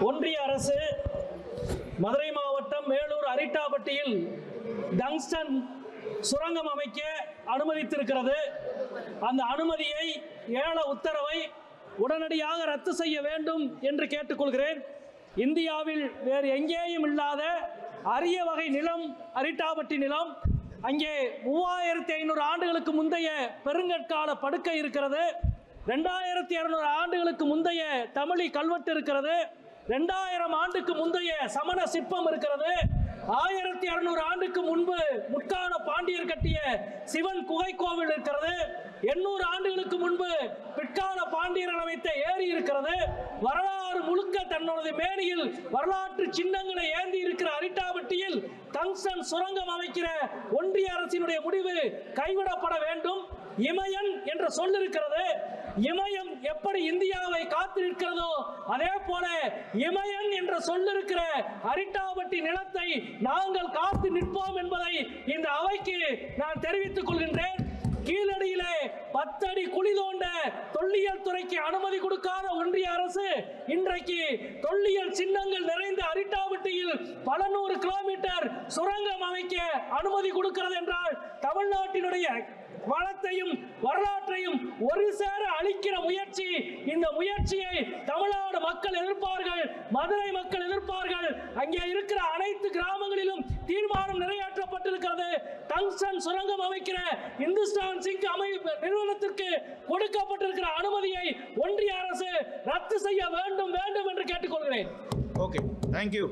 ஒன்றிய அரசு மதுரை மாவட்டம் மேலூர் அரிட்டாபட்டியில் டங்ஸ்டன் சுரங்கம் அமைக்க அனுமதித்திருக்கிறது. அந்த அனுமதியை ஏல உத்தரவை உடனடியாக ரத்து செய்ய வேண்டும் என்று கேட்டுக்கொள்கிறேன். இந்தியாவில் வேறு எங்கேயும் இல்லாத அரிய வகை நிலம் அரிட்டாபட்டி நிலம். அங்கே 3500 ஆண்டுகளுக்கு முந்தைய பெருங்கற்கால படுக்கை இருக்கிறது. 2200 ஆண்டுகளுக்கு முந்தைய தமிழி கல்வெட்டு இருக்கிறது. 2000 ஆண்டுக்கு முந்தைய சமண சிற்பம் இருக்கிறது. 1600 ஆண்டுக்கு முன்பு முற்கால பாண்டியர் கட்டிய சிவன் குகை கோவில் இருக்கிறது. 800 ஆண்டுகளுக்கு முன்பு பிற்கால பாண்டியர்கள் அமைத்த ஏரி இருக்கிறது. வரலாறு முழுக்க தன்னுடைய மேனியில் வரலாற்று சின்னங்களை ஏந்தி இருக்கிற அரிட்டாபட்டியில் டங்ஸ்டன் சுரங்கம் அமைக்கிற ஒன்றிய அரசினுடைய முடிவு கைவிடப்பட வேண்டும். இமயன் என்ற சொல் இருக்கிறது. இமயம் எப்படி இந்தியாவை காத்து நிற்கிறதோ அதே போல இமயன் என்ற சொல் இருக்கிற அரிட்டாபட்டி நிலத்தை நாங்கள் காத்து நிற்போம் என்பதை இந்த அவைக்கு நான் தெரிவித்துக் கொள்கின்றேன். கீழடியிலே 10 அடி குழி தோண்ட தொல்லியல் துறைக்கு அனுமதி கொடுக்காத ஒன்றிய அரசு இன்றைக்கு தொல்லியல் சின்னங்கள் நிறைந்த அரிட்டாபட்டியில் பல 100 கிலோமீட்டர் சுரங்கம் அமைக்க அனுமதி கொடுக்கிறது என்றால் தமிழ்நாட்டினுடைய வளத்தையும் வரலாற்றையும் ஒரு சேர அழிக்கிற முயற்சி. இந்த முயற்சியை தமிழ்நாடு மக்கள் எதிர்ப்பார்கள், மதுரை மக்கள் எதிர்ப்பார்கள். அங்கே இருக்கிற அனைத்து கிராமங்களிலும் தீர்மானம் நிறைவேற்றப்பட்டிருக்கிறது. டங்ஸ்டன் சுரங்கம் அமைக்கிற இந்துஸ்தான் சிங்க் நிறுவனத்திற்கு கொடுக்கப்பட்டிருக்கிற அனுமதியை ஒன்றிய அரசு ரத்து செய்ய வேண்டும் வேண்டும் என்று கேட்டுக்கொள்கிறேன். Okay, thank you.